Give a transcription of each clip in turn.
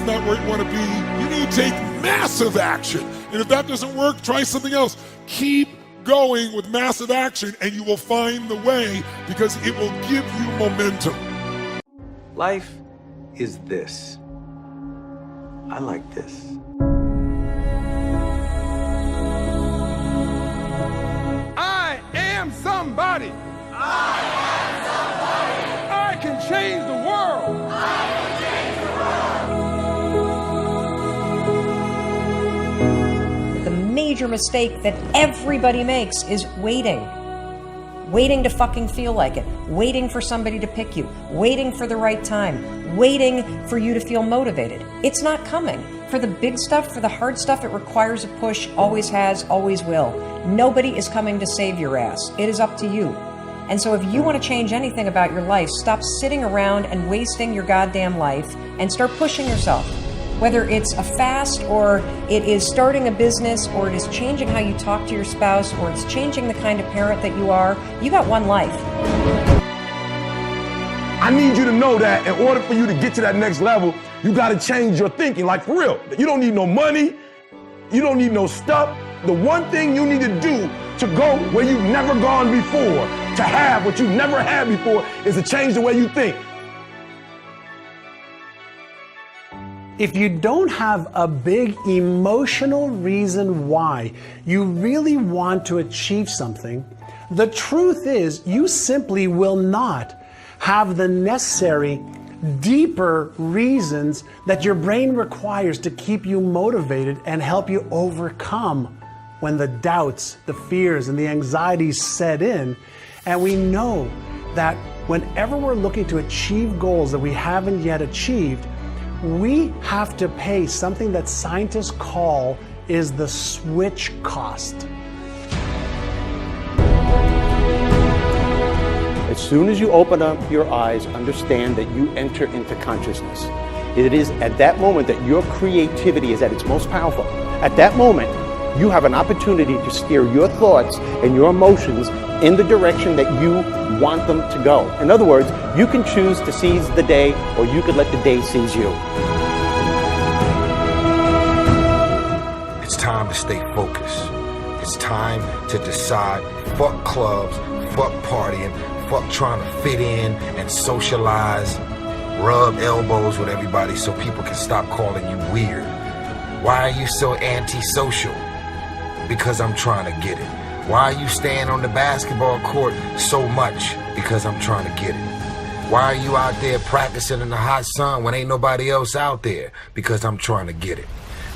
not where you want to be, you need to take massive action. And if that doesn't work, try something else. Keep going with massive action and you will find the way, because it will give you momentum. Life is this. I like this. I am somebody. I am somebody. I can change the world. I can change the world. The major mistake that everybody makes is waiting. Waiting to fucking feel like it. Waiting for somebody to pick you. Waiting for the right time. Waiting for you to feel motivated. It's not coming. For the big stuff, for the hard stuff, it requires a push, always has, always will. Nobody is coming to save your ass. It is up to you. And so if you want to change anything about your life, stop sitting around and wasting your goddamn life and start pushing yourself. Whether it's a fast, or it is starting a business, or it is changing how you talk to your spouse, or it's changing the kind of parent that you are, you got one life. I need you to know that in order for you to get to that next level, you got to change your thinking, like for real. You don't need no money. You don't need no stuff. The one thing you need to do to go where you've never gone before, to have what you've never had before, is to change the way you think. If you don't have a big emotional reason why you really want to achieve something, the truth is you simply will not have the necessary, deeper reasons that your brain requires to keep you motivated and help you overcome when the doubts, the fears, and the anxieties set in. And we know that whenever we're looking to achieve goals that we haven't yet achieved, we have to pay something that scientists call is the switch cost. As soon as you open up your eyes, understand that you enter into consciousness. It is at that moment that your creativity is at its most powerful. At that moment, you have an opportunity to steer your thoughts and your emotions in the direction that you want them to go. In other words, you can choose to seize the day, or you could let the day seize you. It's time to stay focused. It's time to decide, fuck clubs, fuck partying, fuck trying to fit in and socialize, rub elbows with everybody so people can stop calling you weird. Why are you so antisocial? Because I'm trying to get it. Why are you staying on the basketball court so much? Because I'm trying to get it. Why are you out there practicing in the hot sun when ain't nobody else out there? Because I'm trying to get it.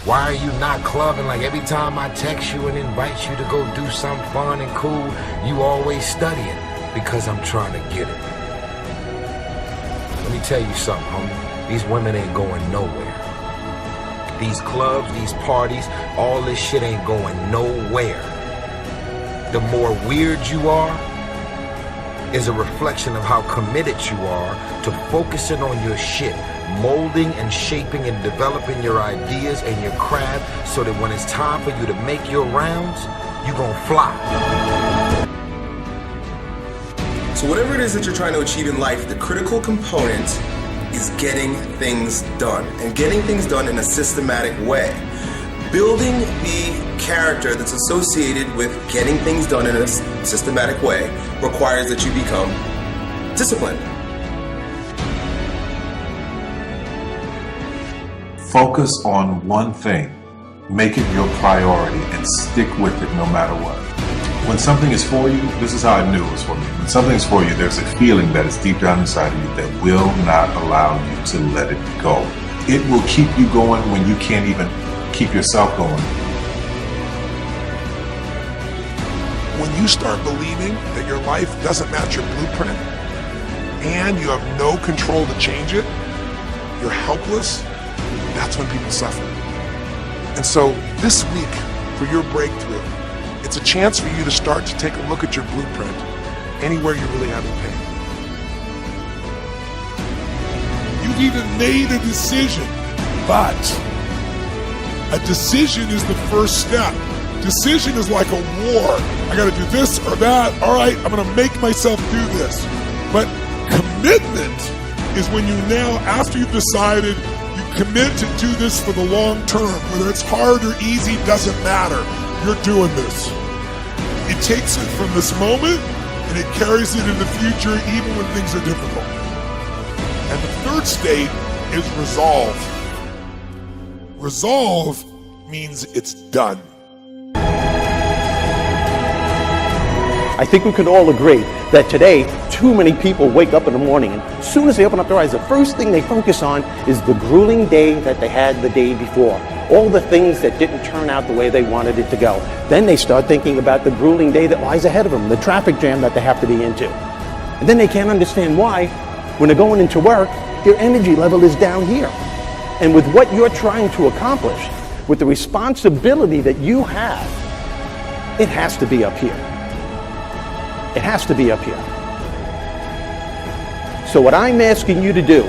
Why are you not clubbing like every time I text you and invite you to go do something fun and cool, you always studying? Because I'm trying to get it. Let me tell you something, homie. These women ain't going nowhere. These clubs, these parties, all this shit ain't going nowhere. The more weird you are is a reflection of how committed you are to focusing on your shit, molding and shaping and developing your ideas and your craft so that when it's time for you to make your rounds, you gonna fly. So whatever it is that you're trying to achieve in life, the critical component is getting things done, and getting things done in a systematic way. Building the character that's associated with getting things done in a systematic way requires that you become disciplined. Focus on one thing. Make it your priority and stick with it no matter what. When something is for you, this is how I knew it was for me. When something is for you, there's a feeling that is deep down inside of you that will not allow you to let it go. It will keep you going when you can't even keep yourself going. When you start believing that your life doesn't match your blueprint and you have no control to change it, you're helpless, that's when people suffer. And so this week, for your breakthrough, it's a chance for you to start to take a look at your blueprint anywhere you're really having pain. You've even made a decision, but a decision is the first step. Decision is like a war. I gotta do this or that. All right, I'm gonna make myself do this. But commitment is when you now, after you've decided, you commit to do this for the long term. Whether it's hard or easy, doesn't matter. You're doing this. It takes it from this moment and it carries it in the future even when things are difficult. And the third state is resolve. Resolve means it's done. I think we can all agree that today, too many people wake up in the morning and as soon as they open up their eyes, the first thing they focus on is the grueling day that they had the day before. All the things that didn't turn out the way they wanted it to go. Then they start thinking about the grueling day that lies ahead of them, the traffic jam that they have to be into. And then they can't understand why, when they're going into work, their energy level is down here. And with what you're trying to accomplish, with the responsibility that you have, it has to be up here. It has to be up here. So what I'm asking you to do,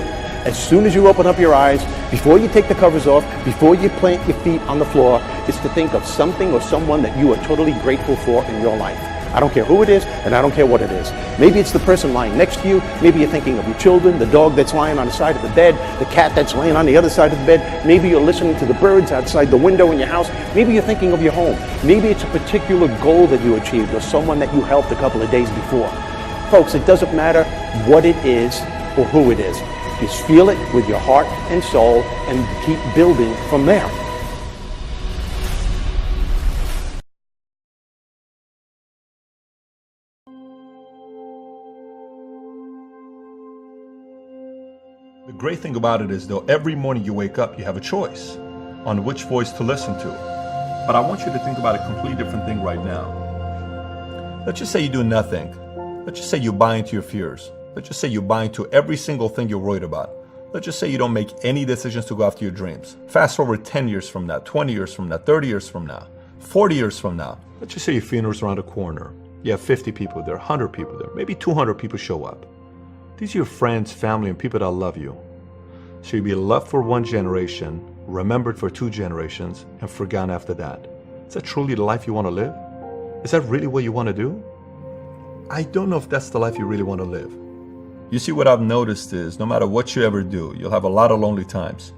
as soon as you open up your eyes, before you take the covers off, before you plant your feet on the floor, is to think of something or someone that you are totally grateful for in your life. I don't care who it is, and I don't care what it is. Maybe it's the person lying next to you. Maybe you're thinking of your children, the dog that's lying on the side of the bed, the cat that's laying on the other side of the bed. Maybe you're listening to the birds outside the window in your house. Maybe you're thinking of your home. Maybe it's a particular goal that you achieved or someone that you helped a couple of days before. Folks, it doesn't matter what it is or who it is. Just feel it with your heart and soul and keep building from there. The great thing about it is, though, every morning you wake up, you have a choice on which voice to listen to. But I want you to think about a completely different thing right now. Let's just say you do nothing. Let's just say you buy into your fears. Let's just say you buy into every single thing you're worried about. Let's just say you don't make any decisions to go after your dreams. Fast forward 10 years from now, 20 years from now, 30 years from now, 40 years from now. Let's just say your funeral's around the corner. You have 50 people there, 100 people there, maybe 200 people show up. These are your friends, family, and people that love you. So you'll be loved for one generation, remembered for 2 generations, and forgotten after that. Is that truly the life you want to live? Is that really what you want to do? I don't know if that's the life you really want to live. You see, what I've noticed is no matter what you ever do, you'll have a lot of lonely times.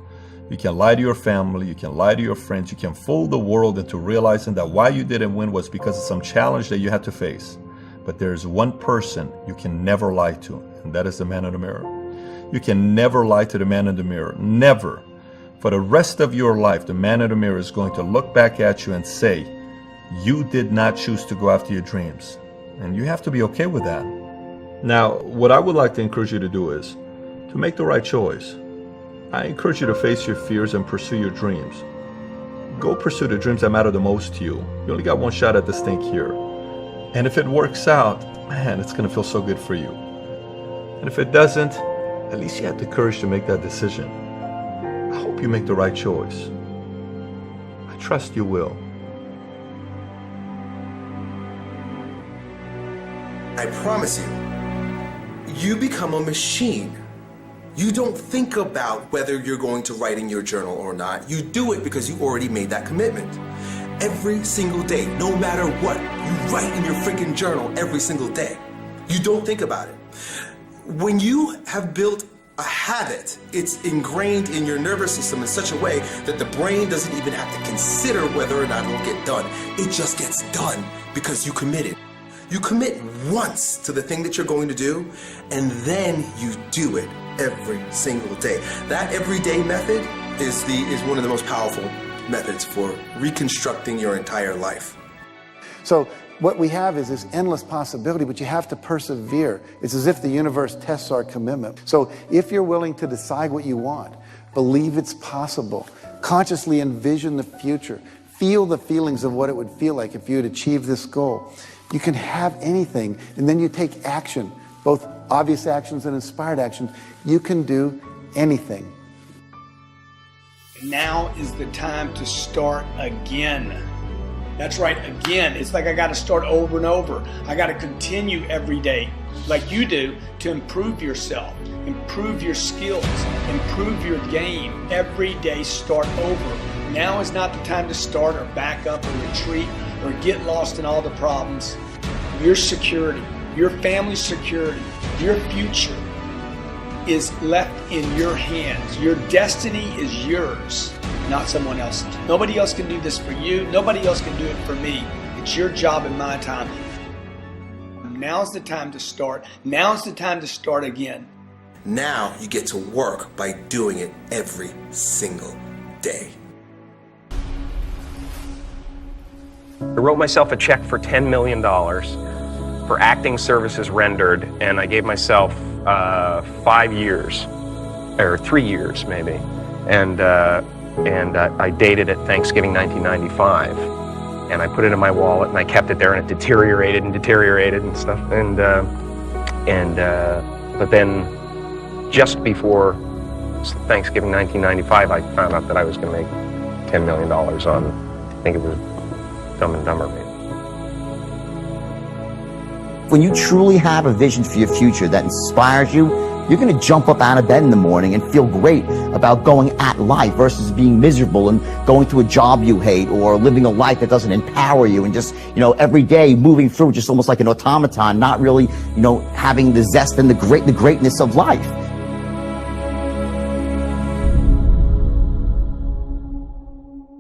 You can lie to your family, you can lie to your friends, you can fool the world into realizing that why you didn't win was because of some challenge that you had to face. But there's one person you can never lie to, and that is the man in the mirror. You can never lie to the man in the mirror. Never. For the rest of your life, the man in the mirror is going to look back at you and say, you did not choose to go after your dreams. And you have to be okay with that. Now, what I would like to encourage you to do is to make the right choice. I encourage you to face your fears and pursue your dreams. Go pursue the dreams that matter the most to you. You only got one shot at this thing here. And if it works out, man, it's going to feel so good for you. And if it doesn't, at least you have the courage to make that decision. I hope you make the right choice. I trust you will. I promise you, you become a machine. You don't think about whether you're going to write in your journal or not. You do it because you already made that commitment. Every single day, no matter what, you write in your freaking journal every single day. You don't think about it. When you have built a habit, it's ingrained in your nervous system in such a way that the brain doesn't even have to consider whether or not it'll get done. It just gets done because you committed. You commit once to the thing that you're going to do, and then you do it every single day. That everyday method is one of the most powerful methods for reconstructing your entire life. So what we have is this endless possibility, but you have to persevere. It's as if the universe tests our commitment. So if you're willing to decide what you want, believe it's possible, consciously envision the future, feel the feelings of what it would feel like if you had achieved this goal, you can have anything, and then you take action, both obvious actions and inspired actions. You can do anything. Now is the time to start again. That's right, again. It's like I got to start over and over. I got to continue every day, like you do, to improve yourself, improve your skills, improve your game. Every day, start over. Now is not the time to start or back up or retreat or get lost in all the problems. Your security, your family's security, your future is left in your hands. Your destiny is yours, not someone else's. Nobody else can do this for you. Nobody else can do it for me. It's your job and my time. Now's the time to start. Now's the time to start again. Now you get to work by doing it every single day. I wrote myself a check for $10 million for acting services rendered, and I gave myself 5 years, or 3 years maybe, and I dated it Thanksgiving 1995, and I put it in my wallet and I kept it there, and it deteriorated and stuff, but then just before Thanksgiving 1995, I found out that I was going to make $10 million on, I think it was Dumb and Dumber, maybe. When you truly have a vision for your future that inspires you, you're going to jump up out of bed in the morning and feel great about going at life versus being miserable and going to a job you hate or living a life that doesn't empower you and just, every day moving through just almost like an automaton, not really, having the zest and the greatness of life.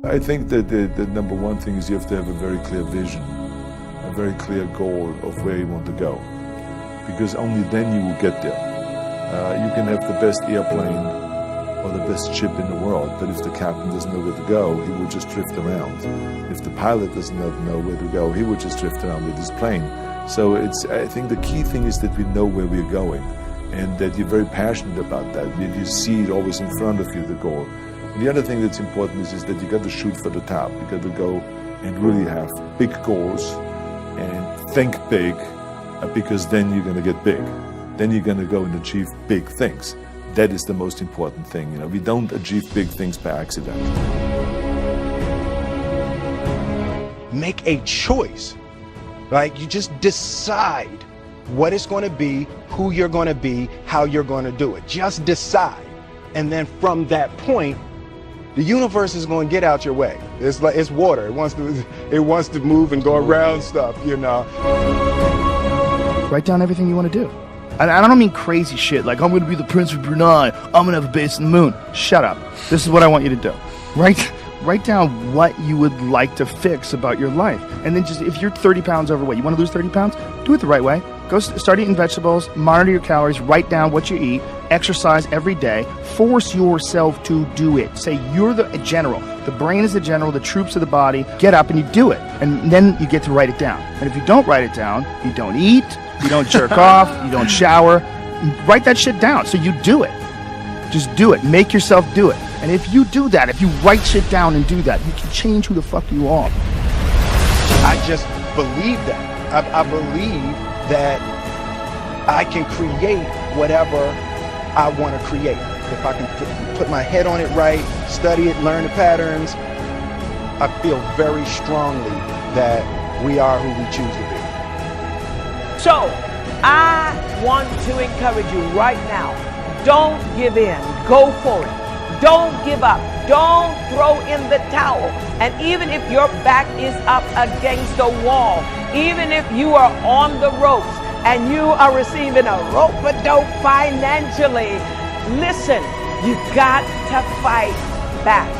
I think that the number one thing is you have to have a very clear vision, a very clear goal of where you want to go, because only then you will get there. You can have the best airplane or the best ship in the world, but if the captain doesn't know where to go, he will just drift around. If the pilot doesn't know where to go, he will just drift around with his plane. So I think the key thing is that we know where we're going and that you're very passionate about that. You see it always in front of you, the goal. And the other thing that's important is that you got to shoot for the top. You got to go and really have big goals and think big, because then you're going to get big. Then you're going to go and achieve big things. That is the most important thing. We don't achieve big things by accident. Make a choice. You just decide what it's going to be, who you're going to be, how you're going to do it. Just decide. And then from that point, the universe is going to get out your way. It's like it's water. It wants to move and go around stuff, Write down everything you want to do. And I don't mean crazy shit like I'm going to be the Prince of Brunei, I'm going to have a base on the moon. Shut up. This is what I want you to do. Write down what you would like to fix about your life. And then just, if you're 30 pounds overweight, you want to lose 30 pounds? Do it the right way. Go start eating vegetables, monitor your calories, write down what you eat, exercise every day, force yourself to do it. Say you're the general. The brain is the general, the troops of the body. Get up and you do it. And then you get to write it down. And if you don't write it down, you don't eat, you don't jerk off, you don't shower. Write that shit down so you do it. Just do it. Make yourself do it. And if you do that, if you write shit down and do that, you can change who the fuck you are. I just believe that. I believe that I can create whatever I want to create. If I can put my head on it right, study it, learn the patterns, I feel very strongly that we are who we choose to be. So, I want to encourage you right now, don't give in, go for it. Don't give up. Don't throw in the towel. And even if your back is up against the wall, even if you are on the ropes and you are receiving a rope-a-dope financially, listen, you got to fight back.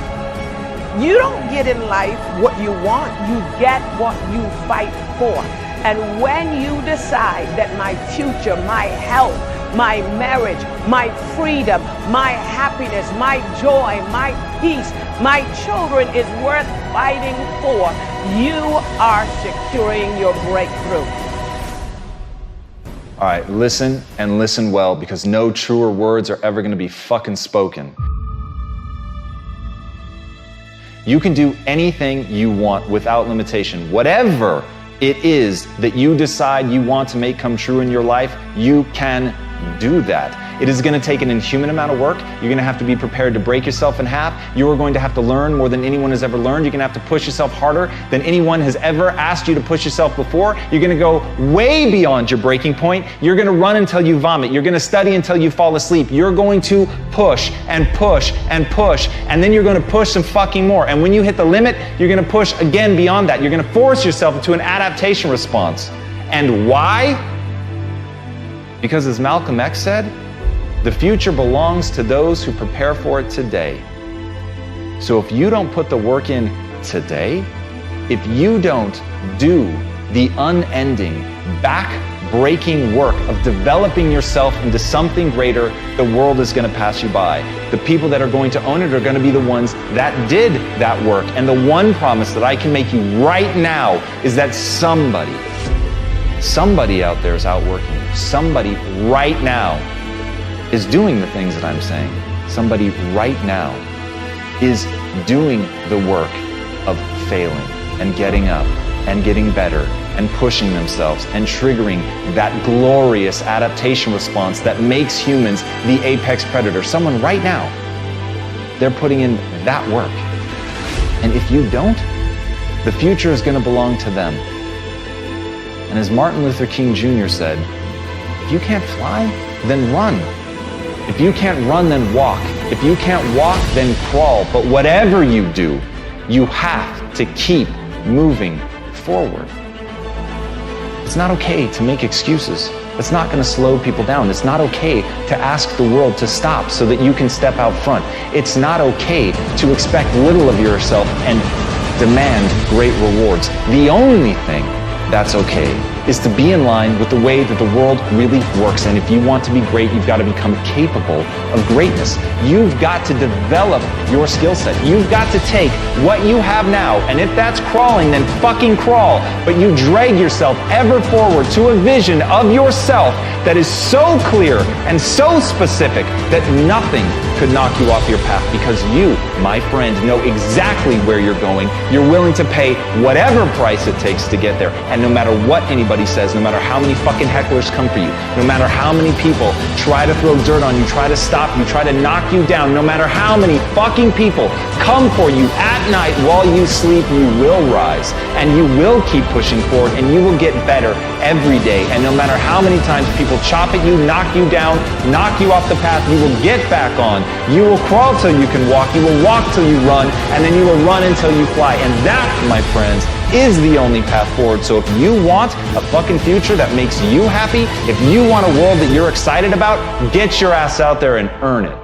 You don't get in life what you want. You get what you fight for. And when you decide that my future, my health, my marriage, my freedom, my happiness, my joy, my peace, my children is worth fighting for, you are securing your breakthrough. All right, listen and listen well, because no truer words are ever going to be fucking spoken. You can do anything you want without limitation. Whatever it is that you decide you want to make come true in your life, you can do that. It is going to take an inhuman amount of work. You're going to have to be prepared to break yourself in half. You are going to have to learn more than anyone has ever learned. You're going to have to push yourself harder than anyone has ever asked you to push yourself before. You're going to go way beyond your breaking point. You're going to run until you vomit. You're going to study until you fall asleep. You're going to push and push and push, and then you're going to push some fucking more. And when you hit the limit, you're going to push again beyond that. You're going to force yourself into an adaptation response. And why? Because as Malcolm X said, The future belongs to those who prepare for it today. So if you don't put the work in today, if you don't do the unending, back-breaking work of developing yourself into something greater, the world is going to pass you by. The people that are going to own it are going to be the ones that did that work. And the one promise that I can make you right now is that somebody out there is outworking you. Somebody right now is doing the things that I'm saying. Somebody right now is doing the work of failing and getting up and getting better and pushing themselves and triggering that glorious adaptation response that makes humans the apex predator. Someone right now, they're putting in that work. And if you don't, the future is going to belong to them. And as Martin Luther King Jr. said, if you can't fly, then run. If you can't run, then walk. If you can't walk, then crawl. But whatever you do, you have to keep moving forward. It's not okay to make excuses. It's not going to slow people down. It's not okay to ask the world to stop so that you can step out front. It's not okay to expect little of yourself and demand great rewards. The only thing that's okay is to be in line with the way that the world really works. And if you want to be great, you've got to become capable of greatness. You've got to develop your skill set. You've got to take what you have now, and if that's crawling, then fucking crawl. But you drag yourself ever forward to a vision of yourself that is so clear and so specific that nothing could knock you off your path, because you, my friend, know exactly where you're going. You're willing to pay whatever price it takes to get there. And no matter what anybody says, no matter how many fucking hecklers come for you, no matter how many people try to throw dirt on you, try to stop you, try to knock you down, no matter how many fucking people come for you at night while you sleep, you will rise and you will keep pushing forward and you will get better every day. And no matter how many times people chop at you, knock you down, knock you off the path, you will get back on. You will crawl till you can walk, you will walk till you run, and then you will run until you fly. And that, my friends, is the only path forward. So if you want a fucking future that makes you happy, if you want a world that you're excited about, get your ass out there and earn it.